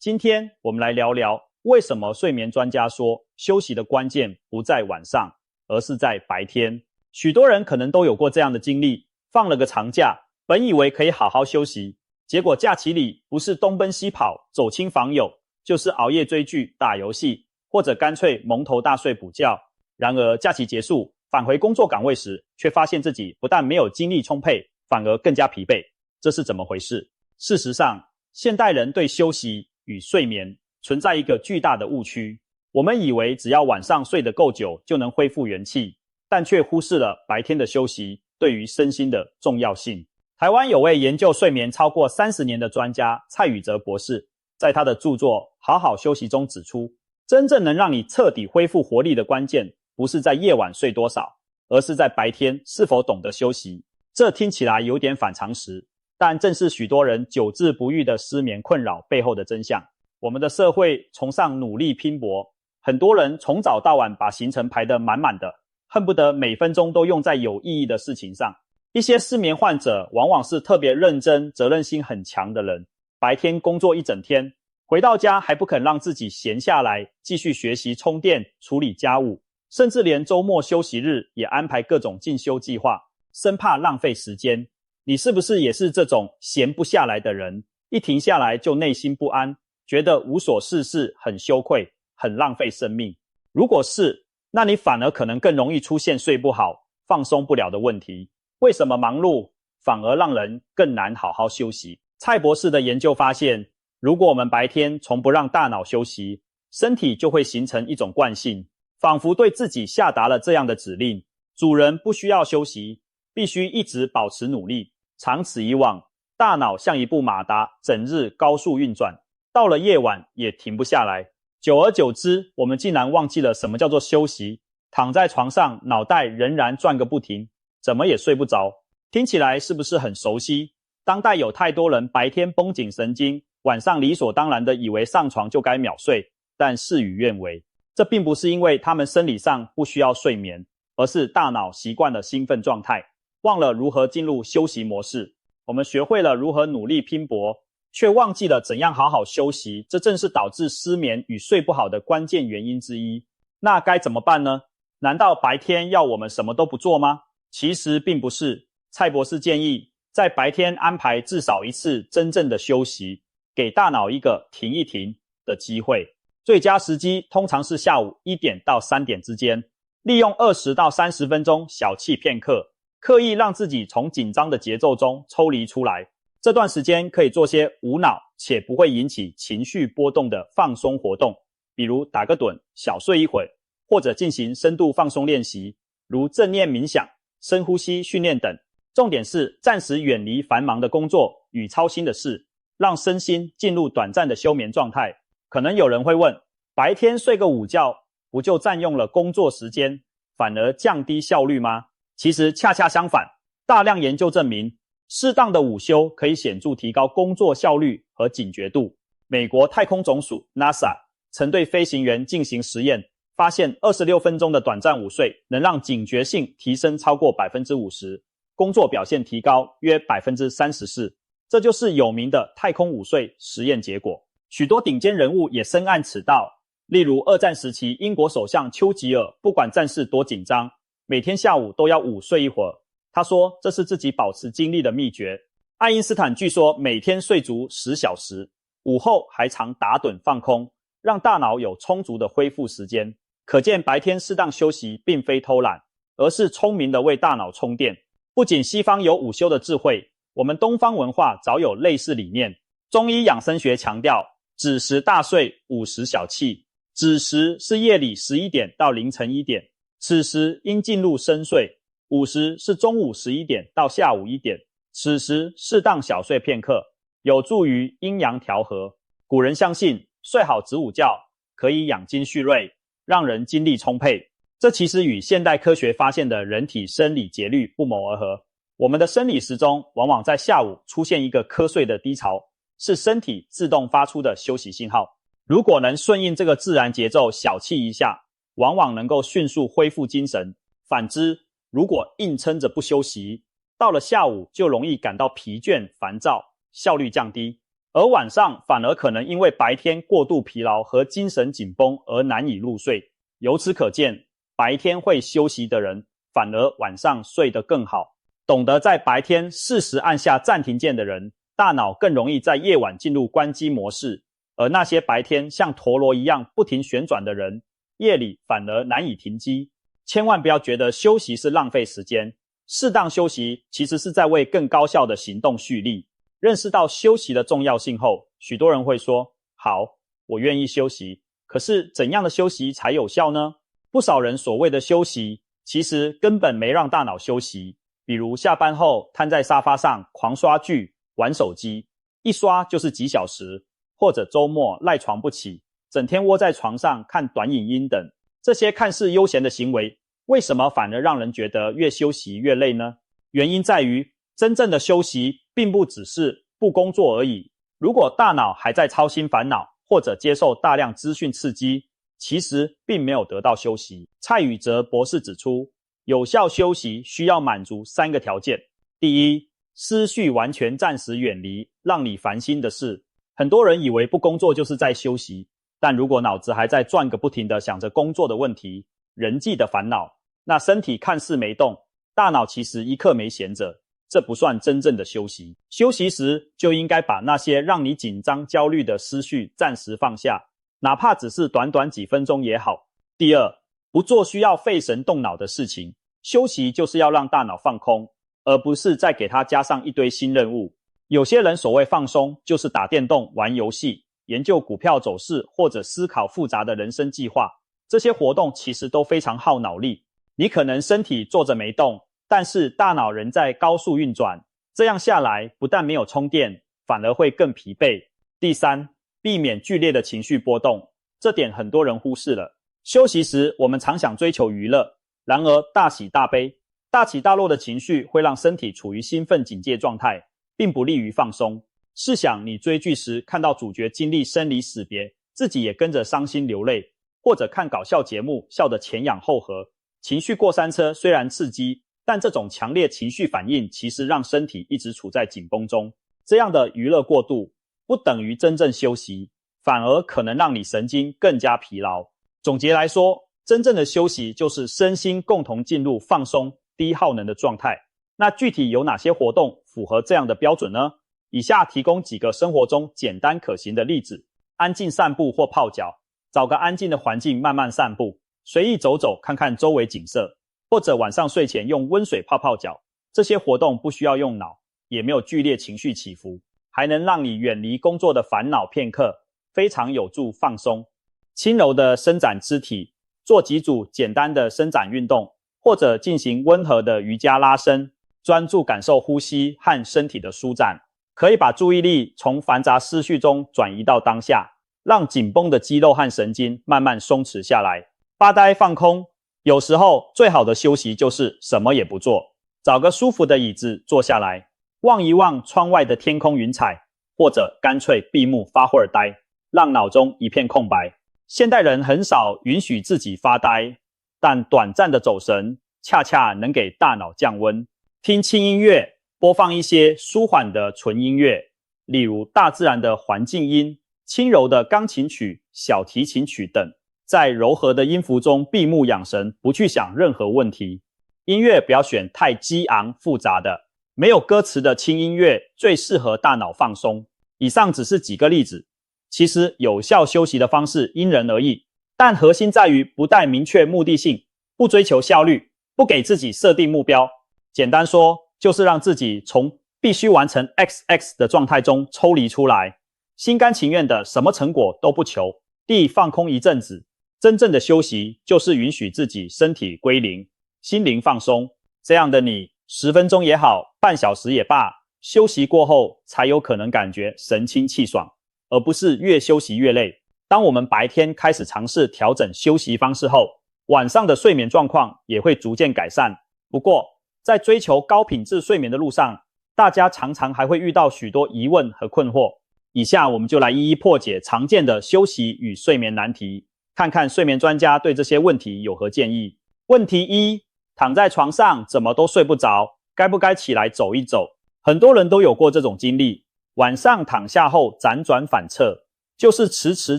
今天我们来聊聊为什么睡眠专家说休息的关键不在晚上，而是在白天。许多人可能都有过这样的经历，放了个长假，本以为可以好好休息，结果假期里不是东奔西跑走亲访友，就是熬夜追剧打游戏，或者干脆蒙头大睡补觉。然而假期结束返回工作岗位时，却发现自己不但没有精力充沛，反而更加疲惫。这是怎么回事？事实上，现代人对休息与睡眠存在一个巨大的误区。我们以为只要晚上睡得够久就能恢复元气，但却忽视了白天的休息对于身心的重要性。台湾有位研究睡眠超过30年的专家蔡宇哲博士，在他的著作《好好休息》中指出，真正能让你彻底恢复活力的关键，不是在夜晚睡多少，而是在白天是否懂得休息。这听起来有点反常识，但正是许多人久治不愈的失眠困扰背后的真相。我们的社会崇尚努力拼搏，很多人从早到晚把行程排得满满的，恨不得每分钟都用在有意义的事情上。一些失眠患者往往是特别认真、责任心很强的人，白天工作一整天，回到家还不肯让自己闲下来，继续学习充电、处理家务，甚至连周末休息日也安排各种进修计划，生怕浪费时间。你是不是也是这种闲不下来的人？一停下来就内心不安，觉得无所事事，很羞愧，很浪费生命。如果是，那你反而可能更容易出现睡不好、放松不了的问题。为什么忙碌反而让人更难好好休息？蔡博士的研究发现，如果我们白天从不让大脑休息，身体就会形成一种惯性，仿佛对自己下达了这样的指令：主人不需要休息，必须一直保持努力。长此以往，大脑像一部马达，整日高速运转，到了夜晚也停不下来。久而久之，我们竟然忘记了什么叫做休息，躺在床上，脑袋仍然转个不停，怎么也睡不着。听起来是不是很熟悉？当代有太多人白天绷紧神经，晚上理所当然的以为上床就该秒睡，但事与愿违。这并不是因为他们生理上不需要睡眠，而是大脑习惯了兴奋状态，忘了如何进入休息模式。我们学会了如何努力拼搏，却忘记了怎样好好休息，这正是导致失眠与睡不好的关键原因之一。那该怎么办呢？难道白天要我们什么都不做吗？其实并不是。蔡博士建议，在白天安排至少一次真正的休息，给大脑一个停一停的机会。最佳时机通常是下午1点到3点之间，利用20到30分钟小憩片刻，刻意让自己从紧张的节奏中抽离出来。这段时间可以做些无脑且不会引起情绪波动的放松活动，比如打个盹、小睡一会，或者进行深度放松练习，如正念冥想、深呼吸训练等。重点是暂时远离繁忙的工作与操心的事，让身心进入短暂的休眠状态。可能有人会问，白天睡个午觉，不就占用了工作时间，反而降低效率吗？其实恰恰相反，大量研究证明，适当的午休可以显著提高工作效率和警觉度。美国太空总署 NASA 曾对飞行员进行实验，发现26分钟的短暂午睡能让警觉性提升超过 50%， 工作表现提高约 34%。 这就是有名的太空午睡实验结果。许多顶尖人物也深谙此道，例如二战时期英国首相丘吉尔，不管战事多紧张，每天下午都要午睡一会儿。他说这是自己保持精力的秘诀。爱因斯坦据说每天睡足10小时，午后还常打盹放空，让大脑有充足的恢复时间。可见白天适当休息并非偷懒，而是聪明的为大脑充电。不仅西方有午休的智慧，我们东方文化早有类似理念。中医养生学强调子时大睡，午时小憩。子时是夜里11点到凌晨1点，此时应进入深睡。午时是中午11点到下午1点，此时适当小睡片刻，有助于阴阳调和。古人相信睡好子午觉可以养精蓄锐，让人精力充沛。这其实与现代科学发现的人体生理节律不谋而合。我们的生理时钟往往在下午出现一个瞌睡的低潮，是身体自动发出的休息信号。如果能顺应这个自然节奏小憩一下，往往能够迅速恢复精神。反之，如果硬撑着不休息，到了下午就容易感到疲倦、烦躁，效率降低。而晚上反而可能因为白天过度疲劳和精神紧绷而难以入睡。由此可见，白天会休息的人反而晚上睡得更好。懂得在白天适时按下暂停键的人，大脑更容易在夜晚进入关机模式，而那些白天像陀螺一样不停旋转的人，夜里反而难以停机。千万不要觉得休息是浪费时间，适当休息其实是在为更高效的行动蓄力。认识到休息的重要性后，许多人会说，好，我愿意休息，可是怎样的休息才有效呢？不少人所谓的休息，其实根本没让大脑休息。比如下班后瘫在沙发上狂刷剧、玩手机，一刷就是几小时，或者周末赖床不起，整天窝在床上看短影音等。这些看似悠闲的行为，为什么反而让人觉得越休息越累呢？原因在于，真正的休息并不只是不工作而已。如果大脑还在操心烦恼，或者接受大量资讯刺激，其实并没有得到休息。蔡宇哲博士指出，有效休息需要满足3个条件。第一，思绪完全暂时远离让你烦心的事。很多人以为不工作就是在休息，但如果脑子还在转个不停地想着工作的问题、人际的烦恼，那身体看似没动，大脑其实一刻没闲着，这不算真正的休息。休息时就应该把那些让你紧张焦虑的思绪暂时放下，哪怕只是短短几分钟也好。第二，不做需要费神动脑的事情。休息就是要让大脑放空，而不是再给它加上一堆新任务。有些人所谓放松，就是打电动、玩游戏、研究股票走势，或者思考复杂的人生计划。这些活动其实都非常耗脑力。你可能身体坐着没动，但是大脑仍在高速运转，这样下来不但没有充电，反而会更疲惫。第三，避免剧烈的情绪波动，这点很多人忽视了。休息时，我们常想追求娱乐，然而大喜大悲、大起大落的情绪会让身体处于兴奋警戒状态，并不利于放松。试想你追剧时看到主角经历生离死别，自己也跟着伤心流泪，或者看搞笑节目笑得前仰后合，情绪过山车虽然刺激，但这种强烈情绪反应其实让身体一直处在紧绷中。这样的娱乐过度不等于真正休息，反而可能让你神经更加疲劳。总结来说，真正的休息就是身心共同进入放松、低耗能的状态。那具体有哪些活动符合这样的标准呢？以下提供几个生活中简单可行的例子。安静散步或泡脚，找个安静的环境慢慢散步，随意走走看看周围景色，或者晚上睡前用温水泡泡脚。这些活动不需要用脑，也没有剧烈情绪起伏，还能让你远离工作的烦恼片刻，非常有助放松。轻柔的伸展肢体，做几组简单的伸展运动，或者进行温和的瑜伽拉伸，专注感受呼吸和身体的舒展，可以把注意力从繁杂思绪中转移到当下，让紧绷的肌肉和神经慢慢松弛下来。发呆放空，有时候最好的休息就是什么也不做，找个舒服的椅子坐下来，望一望窗外的天空云彩，或者干脆闭目发会儿呆，让脑中一片空白。现代人很少允许自己发呆，但短暂的走神恰恰能给大脑降温。听轻音乐，播放一些舒缓的纯音乐，例如大自然的环境音、轻柔的钢琴曲、小提琴曲等，在柔和的音符中闭目养神，不去想任何问题。音乐不要选太激昂复杂的，没有歌词的轻音乐最适合大脑放松。以上只是几个例子，其实有效休息的方式因人而异，但核心在于不带明确目的性，不追求效率，不给自己设定目标。简单说，就是让自己从必须完成 XX 的状态中抽离出来，心甘情愿的什么成果都不求，地放空一阵子。真正的休息就是允许自己身体归零，心灵放松。这样的你，10分钟也好，半小时也罢，休息过后才有可能感觉神清气爽，而不是越休息越累。当我们白天开始尝试调整休息方式后，晚上的睡眠状况也会逐渐改善。不过，在追求高品质睡眠的路上，大家常常还会遇到许多疑问和困惑。以下我们就来一一破解常见的休息与睡眠难题，看看睡眠专家对这些问题有何建议。问题1，躺在床上怎么都睡不着，该不该起来走一走？很多人都有过这种经历，晚上躺下后辗转反侧，就是迟迟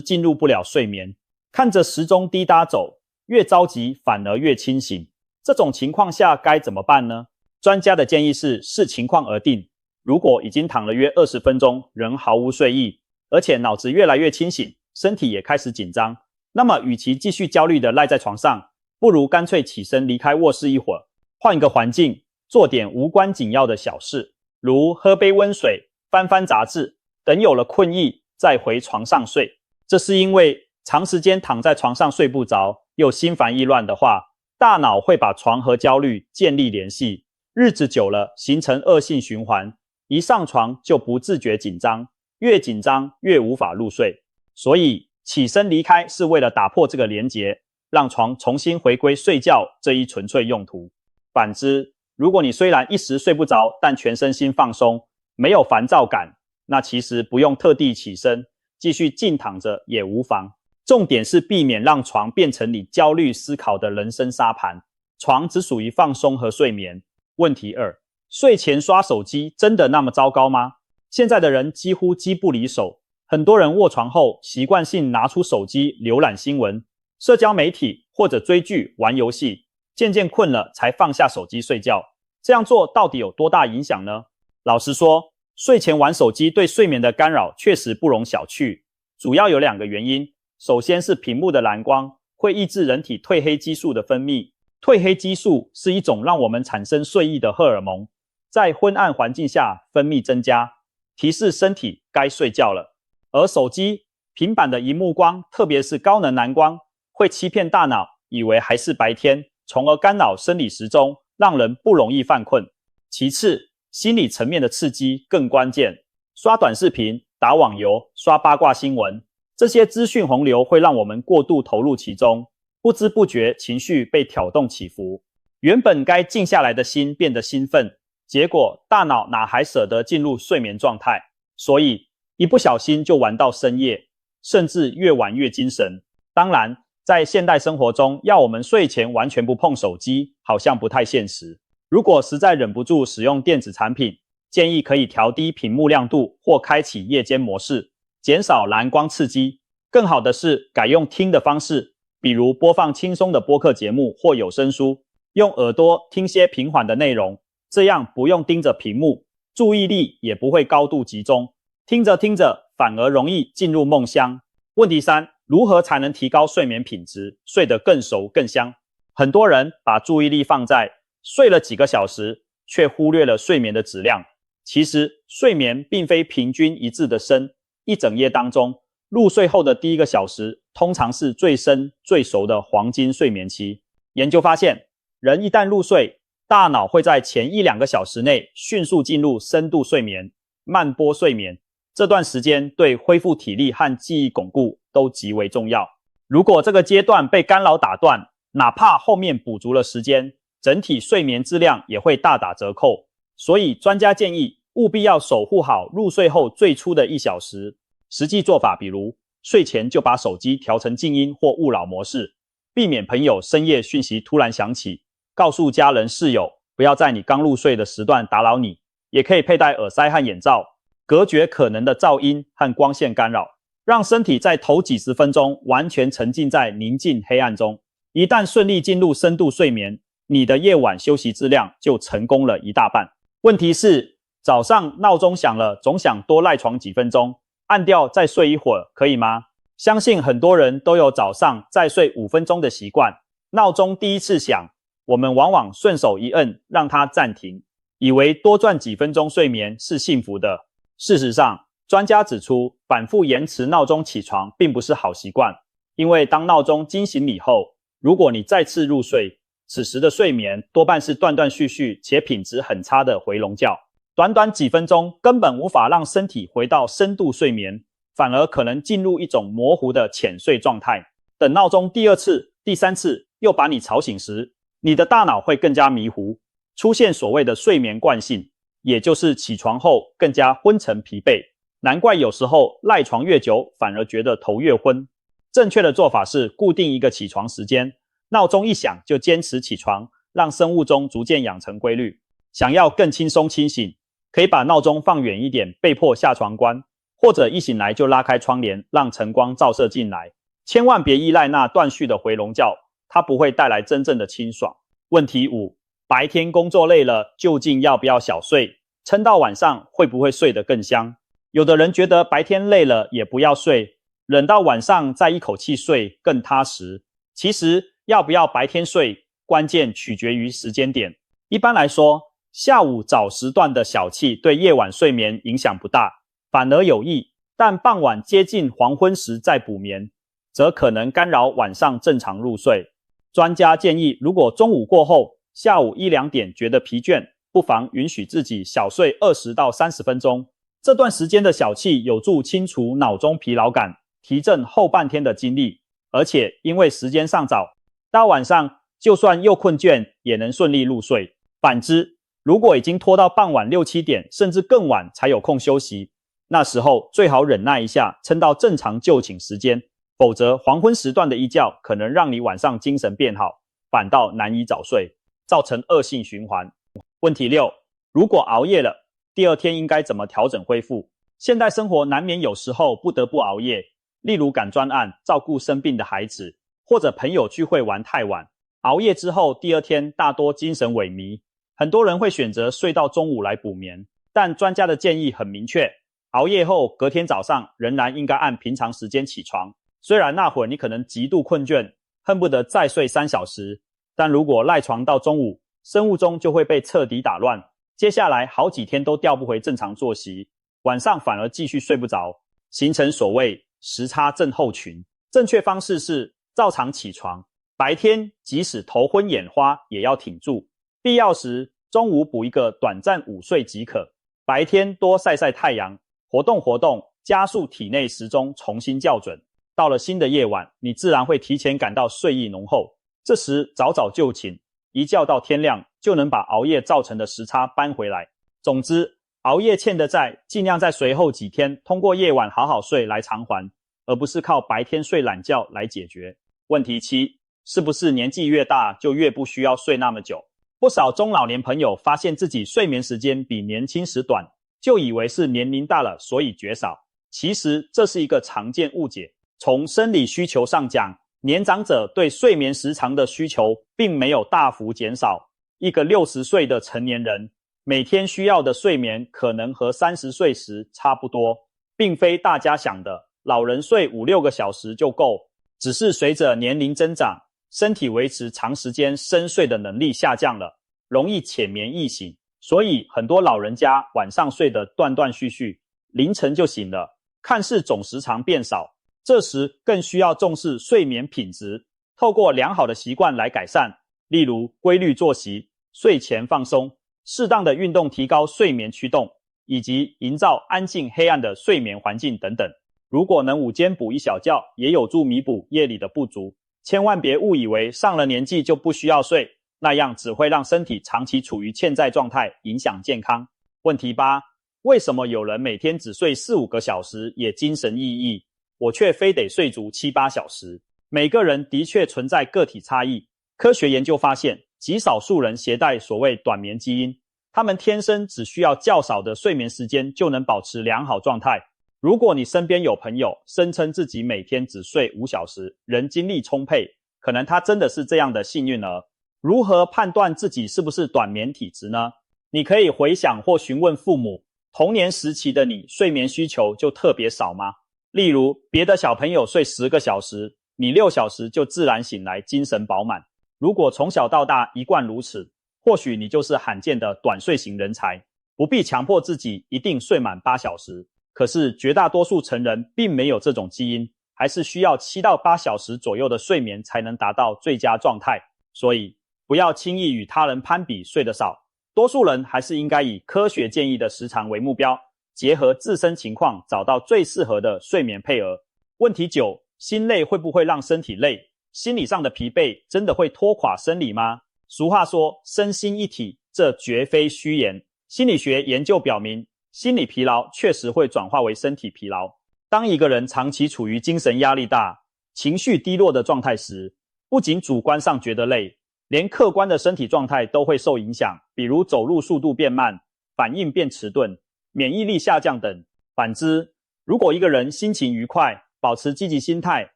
进入不了睡眠，看着时钟滴答走，越着急反而越清醒。这种情况下该怎么办呢？专家的建议是视情况而定。如果已经躺了约20分钟，仍毫无睡意，而且脑子越来越清醒，身体也开始紧张，那么与其继续焦虑地赖在床上，不如干脆起身离开卧室一会儿，换一个环境，做点无关紧要的小事，如喝杯温水、翻翻杂志，等有了困意再回床上睡。这是因为长时间躺在床上睡不着，又心烦意乱的话，大脑会把床和焦虑建立联系，日子久了形成恶性循环，一上床就不自觉紧张，越紧张越无法入睡。所以起身离开是为了打破这个连结，让床重新回归睡觉这一纯粹用途。反之，如果你虽然一时睡不着，但全身心放松，没有烦躁感，那其实不用特地起身，继续静躺着也无妨。重点是避免让床变成你焦虑思考的人生沙盘。床只属于放松和睡眠。问题2，睡前刷手机真的那么糟糕吗？现在的人几乎机不离手，很多人卧床后习惯性拿出手机浏览新闻、社交媒体或者追剧、玩游戏，渐渐困了才放下手机睡觉。这样做到底有多大影响呢？老实说，睡前玩手机对睡眠的干扰确实不容小觑，主要有2个原因。首先是屏幕的蓝光会抑制人体褪黑激素的分泌，褪黑激素是一种让我们产生睡意的荷尔蒙，在昏暗环境下分泌增加，提示身体该睡觉了。而手机、平板的萤幕光，特别是高能蓝光，会欺骗大脑，以为还是白天，从而干扰生理时钟，让人不容易犯困。其次，心理层面的刺激更关键，刷短视频、打网游、刷八卦新闻，这些资讯洪流会让我们过度投入其中，不知不觉情绪被挑动起伏，原本该静下来的心变得兴奋，结果大脑哪还舍得进入睡眠状态，所以一不小心就玩到深夜，甚至越玩越精神。当然，在现代生活中，要我们睡前完全不碰手机，好像不太现实。如果实在忍不住使用电子产品，建议可以调低屏幕亮度或开启夜间模式，减少蓝光刺激。更好的是改用听的方式，比如播放轻松的播客节目或有声书，用耳朵听些平缓的内容，这样不用盯着屏幕，注意力也不会高度集中，听着听着反而容易进入梦乡。问题3，如何才能提高睡眠品质，睡得更熟更香？很多人把注意力放在睡了几个小时，却忽略了睡眠的质量。其实睡眠并非平均一致的深，一整夜当中，入睡后的第1个小时通常是最深最熟的黄金睡眠期。研究发现，人一旦入睡，大脑会在前1-2个小时内迅速进入深度睡眠、慢波睡眠，这段时间对恢复体力和记忆巩固都极为重要。如果这个阶段被干扰打断，哪怕后面补足了时间，整体睡眠质量也会大打折扣。所以专家建议务必要守护好入睡后最初的1小时。实际做法比如，睡前就把手机调成静音或勿扰模式，避免朋友深夜讯息突然响起，告诉家人室友不要在你刚入睡的时段打扰你，也可以佩戴耳塞和眼罩，隔绝可能的噪音和光线干扰，让身体在头几十分钟完全沉浸在宁静黑暗中。一旦顺利进入深度睡眠，你的夜晚休息质量就成功了一大半。问题是，早上闹钟响了，总想多赖床几分钟，按掉再睡一会儿，可以吗？相信很多人都有早上再睡5分钟的习惯，闹钟第一次响，我们往往顺手一摁让它暂停，以为多赚几分钟睡眠是幸福的。事实上，专家指出，反复延迟闹钟起床并不是好习惯，因为当闹钟惊醒你后，如果你再次入睡，此时的睡眠多半是断断续续且品质很差的回笼觉，短短几分钟根本无法让身体回到深度睡眠，反而可能进入一种模糊的浅睡状态。等闹钟第2次、第3次又把你吵醒时，你的大脑会更加迷糊，出现所谓的睡眠惯性，也就是起床后更加昏沉疲惫。难怪有时候赖床越久反而觉得头越昏。正确的做法是固定一个起床时间，闹钟一响就坚持起床，让生物钟逐渐养成规律。想要更轻松清醒，可以把闹钟放远一点，被迫下床关，或者一醒来就拉开窗帘，让晨光照射进来。千万别依赖那断续的回笼觉，它不会带来真正的清爽。问题5，白天工作累了，究竟要不要小睡？撑到晚上会不会睡得更香？有的人觉得白天累了也不要睡，忍到晚上再一口气睡更踏实。其实要不要白天睡，关键取决于时间点。一般来说，下午早时段的小憩对夜晚睡眠影响不大，反而有益，但傍晚接近黄昏时再补眠，则可能干扰晚上正常入睡。专家建议，如果中午过后，下午1、2点觉得疲倦，不妨允许自己小睡20到30分钟。这段时间的小憩有助清除脑中疲劳感，提振后半天的精力，而且因为时间尚早，到晚上就算又困倦也能顺利入睡。反之，如果已经拖到傍晚6、7点甚至更晚才有空休息，那时候最好忍耐一下，撑到正常就寝时间，否则黄昏时段的一觉可能让你晚上精神变好，反倒难以早睡，造成恶性循环。问题6，如果熬夜了，第二天应该怎么调整恢复？现代生活难免有时候不得不熬夜，例如赶专案、照顾生病的孩子，或者朋友聚会玩太晚。熬夜之后，第二天大多精神萎靡，很多人会选择睡到中午来补眠，但专家的建议很明确，熬夜后隔天早上仍然应该按平常时间起床。虽然那会儿你可能极度困倦，恨不得再睡3小时，但如果赖床到中午，生物钟就会被彻底打乱，接下来好几天都调不回正常作息，晚上反而继续睡不着，形成所谓时差症候群。正确方式是照常起床，白天即使头昏眼花也要挺住，必要时中午补一个短暂午睡即可。白天多晒晒太阳，活动活动，加速体内时钟重新校准。到了新的夜晚，你自然会提前感到睡意浓厚，这时早早就寝，一觉到天亮，就能把熬夜造成的时差扳回来。总之，熬夜欠的债，尽量在随后几天通过夜晚好好睡来偿还，而不是靠白天睡懒觉来解决。问题7，是不是年纪越大就越不需要睡那么久？不少中老年朋友发现自己睡眠时间比年轻时短，就以为是年龄大了所以觉少。其实这是一个常见误解。从生理需求上讲，年长者对睡眠时长的需求并没有大幅减少。一个60岁的成年人，每天需要的睡眠可能和30岁时差不多，并非大家想的老人睡5、6个小时就够，只是随着年龄增长，身体维持长时间深睡的能力下降了，容易浅眠易醒，所以很多老人家晚上睡得断断续续，凌晨就醒了，看似总时长变少。这时更需要重视睡眠品质，透过良好的习惯来改善，例如规律作息、睡前放松、适当的运动提高睡眠驱动，以及营造安静黑暗的睡眠环境等等。如果能午间补一小觉，也有助弥补夜里的不足。千万别误以为上了年纪就不需要睡，那样只会让身体长期处于欠债状态，影响健康。问题8，为什么有人每天只睡4、5个小时也精神奕奕，我却非得睡足7、8小时？每个人的确存在个体差异。科学研究发现，极少数人携带所谓短眠基因，他们天生只需要较少的睡眠时间就能保持良好状态。如果你身边有朋友声称自己每天只睡5小时，仍精力充沛，可能他真的是这样的幸运儿。如何判断自己是不是短眠体质呢？你可以回想或询问父母，童年时期的你睡眠需求就特别少吗？例如，别的小朋友睡10个小时，你6小时就自然醒来，精神饱满。如果从小到大一贯如此，或许你就是罕见的短睡型人才，不必强迫自己一定睡满8小时。可是绝大多数成人并没有这种基因，还是需要7到8小时左右的睡眠才能达到最佳状态。所以不要轻易与他人攀比睡得少，多数人还是应该以科学建议的时长为目标，结合自身情况找到最适合的睡眠配额。问题9，心累会不会让身体累？心理上的疲惫真的会拖垮生理吗？俗话说身心一体，这绝非虚言。心理学研究表明，心理疲劳确实会转化为身体疲劳。当一个人长期处于精神压力大、情绪低落的状态时，不仅主观上觉得累，连客观的身体状态都会受影响，比如走路速度变慢，反应变迟钝，免疫力下降等。反之，如果一个人心情愉快，保持积极心态，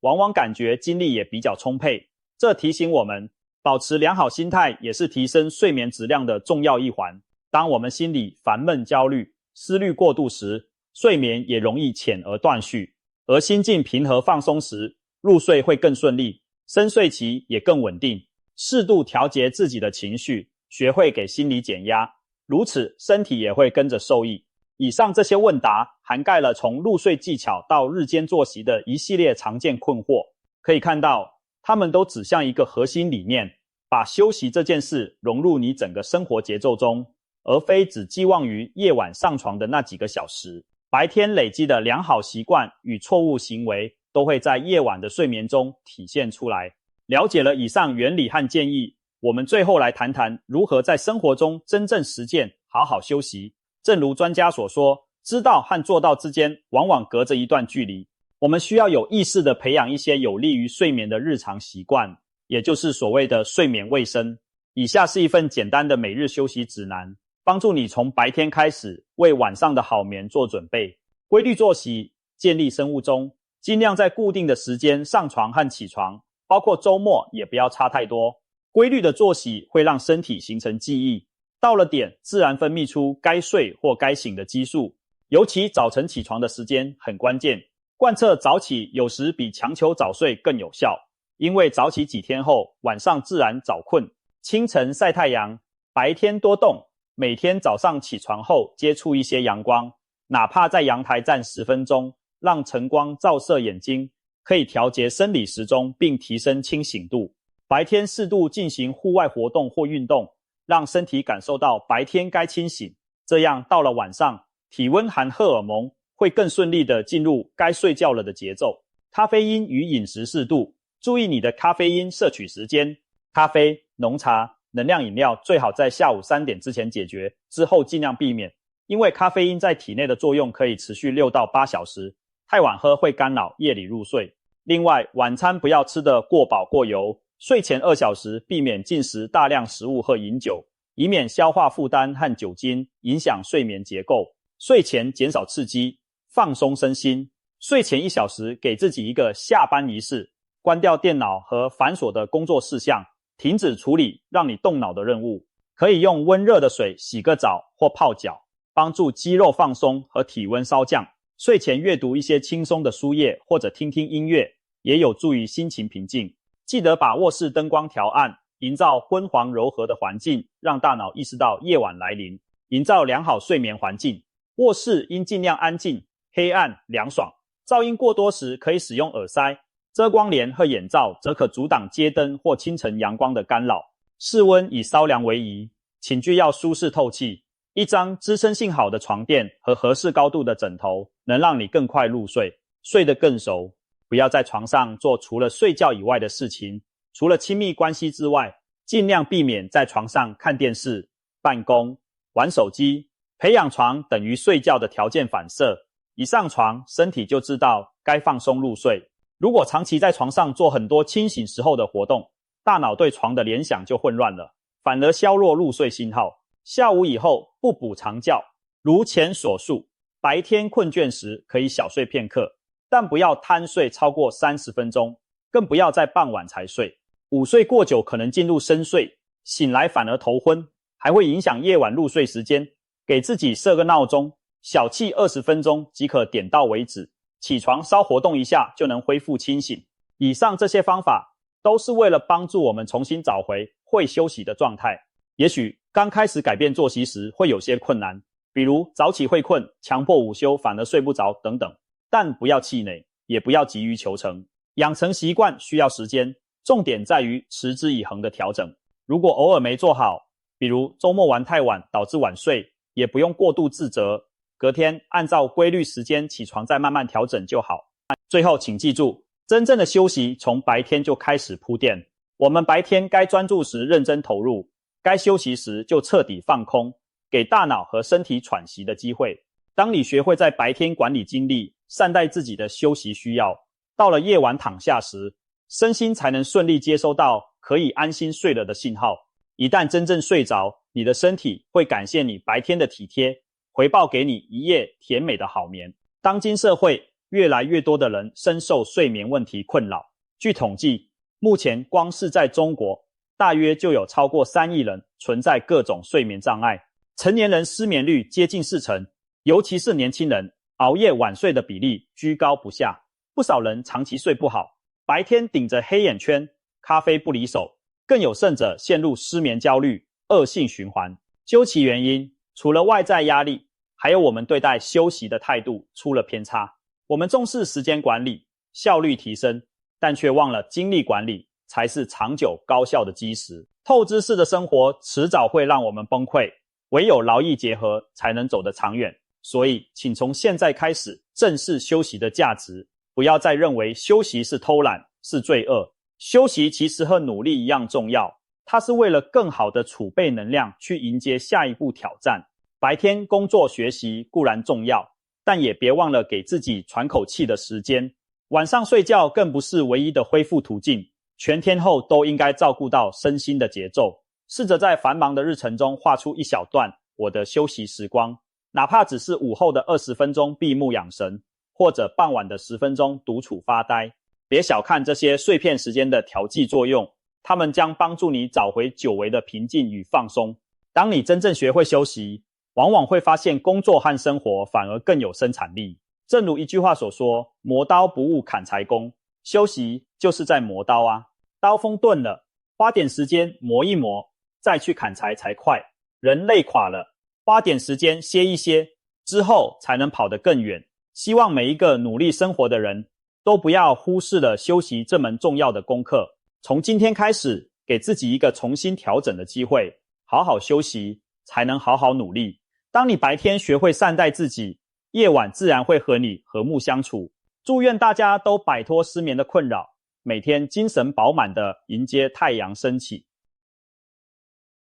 往往感觉精力也比较充沛。这提醒我们，保持良好心态也是提升睡眠质量的重要一环。当我们心里烦闷、焦虑、思虑过度时，睡眠也容易浅而断续；而心境平和放松时，入睡会更顺利，深睡期也更稳定。适度调节自己的情绪，学会给心理减压，如此身体也会跟着受益。以上这些问答涵盖了从入睡技巧到日间作息的一系列常见困惑。可以看到，它们都指向一个核心理念，把休息这件事融入你整个生活节奏中，而非只寄望于夜晚上床的那几个小时。白天累积的良好习惯与错误行为都会在夜晚的睡眠中体现出来。了解了以上原理和建议，我们最后来谈谈如何在生活中真正实践好好休息。正如专家所说，知道和做到之间往往隔着一段距离。我们需要有意识地培养一些有利于睡眠的日常习惯，也就是所谓的睡眠卫生。以下是一份简单的每日休息指南，帮助你从白天开始为晚上的好眠做准备。规律作息，建立生物钟，尽量在固定的时间上床和起床，包括周末也不要差太多。规律的作息会让身体形成记忆，到了点自然分泌出该睡或该醒的激素，尤其早晨起床的时间很关键。贯彻早起有时比强求早睡更有效，因为早起几天后，晚上自然早困。清晨晒太阳，白天多动，每天早上起床后接触一些阳光，哪怕在阳台站10分钟，让晨光照射眼睛，可以调节生理时钟并提升清醒度。白天适度进行户外活动或运动，让身体感受到白天该清醒，这样到了晚上，体温和荷尔蒙会更顺利地进入该睡觉了的节奏。咖啡因与饮食适度，注意你的咖啡因摄取时间。咖啡、浓茶、能量饮料最好在下午3点之前解决，之后尽量避免，因为咖啡因在体内的作用可以持续6到8小时，太晚喝会干扰夜里入睡。另外，晚餐不要吃得过饱过油，睡前2小时避免进食大量食物和饮酒，以免消化负担和酒精影响睡眠结构。睡前减少刺激，放松身心。睡前1小时给自己一个下班仪式，关掉电脑和繁琐的工作事项，停止处理让你动脑的任务。可以用温热的水洗个澡或泡脚，帮助肌肉放松和体温稍降。睡前阅读一些轻松的书页或者听听音乐，也有助于心情平静。记得把卧室灯光调暗，营造昏黄柔和的环境，让大脑意识到夜晚来临，营造良好睡眠环境。卧室应尽量安静、黑暗、凉爽。噪音过多时可以使用耳塞，遮光帘和眼罩则可阻挡街灯或清晨阳光的干扰。室温以稍凉为宜，寝具要舒适透气。一张支撑性好的床垫和合适高度的枕头，能让你更快入睡，睡得更熟。不要在床上做除了睡觉以外的事情，除了亲密关系之外，尽量避免在床上看电视、办公、玩手机。培养床等于睡觉的条件反射，一上床，身体就知道该放松入睡。如果长期在床上做很多清醒时候的活动，大脑对床的联想就混乱了，反而削弱入睡信号。下午以后不补长觉，如前所述，白天困倦时可以小睡片刻，但不要贪睡超过30分钟，更不要在傍晚才睡。午睡过久可能进入深睡，醒来反而头昏，还会影响夜晚入睡时间。给自己设个闹钟，小憩20分钟即可点到为止，起床稍活动一下就能恢复清醒。以上这些方法都是为了帮助我们重新找回会休息的状态。也许刚开始改变作息时会有些困难，比如早起会困，强迫午休反而睡不着等等，但不要气馁，也不要急于求成。养成习惯需要时间，重点在于持之以恒的调整。如果偶尔没做好，比如周末玩太晚导致晚睡，也不用过度自责，隔天按照规律时间起床再慢慢调整就好。最后请记住，真正的休息从白天就开始铺垫，我们白天该专注时认真投入，该休息时就彻底放空，给大脑和身体喘息的机会。当你学会在白天管理精力，善待自己的休息需要，到了夜晚躺下时，身心才能顺利接收到可以安心睡了的信号。一旦真正睡着，你的身体会感谢你白天的体贴，回报给你一夜甜美的好眠。当今社会，越来越多的人深受睡眠问题困扰。据统计，目前光是在中国，大约就有超过3亿人存在各种睡眠障碍，成年人失眠率接近40%，尤其是年轻人，熬夜晚睡的比例居高不下。不少人长期睡不好，白天顶着黑眼圈，咖啡不离手，更有甚者陷入失眠焦虑，恶性循环。究其原因，除了外在压力，还有我们对待休息的态度出了偏差。我们重视时间管理，效率提升，但却忘了精力管理才是长久高效的基石。透支式的生活迟早会让我们崩溃，唯有劳逸结合才能走得长远。所以，请从现在开始正视休息的价值，不要再认为休息是偷懒，是罪恶。休息其实和努力一样重要，它是为了更好的储备能量去迎接下一步挑战。白天工作学习固然重要，但也别忘了给自己喘口气的时间。晚上睡觉更不是唯一的恢复途径，全天候都应该照顾到身心的节奏。试着在繁忙的日程中画出一小段我的休息时光，哪怕只是午后的20分钟闭目养神，或者傍晚的10分钟独处发呆。别小看这些碎片时间的调剂作用，它们将帮助你找回久违的平静与放松。当你真正学会休息，往往会发现工作和生活反而更有生产力。正如一句话所说，磨刀不误砍柴工，休息就是在磨刀啊。刀锋钝了，花点时间磨一磨，再去砍柴才快。人累垮了，花点时间歇一歇，之后才能跑得更远。希望每一个努力生活的人都不要忽视了休息这门重要的功课。从今天开始，给自己一个重新调整的机会，好好休息，才能好好努力。当你白天学会善待自己，夜晚自然会和你和睦相处。祝愿大家都摆脱失眠的困扰，每天精神饱满地迎接太阳升起。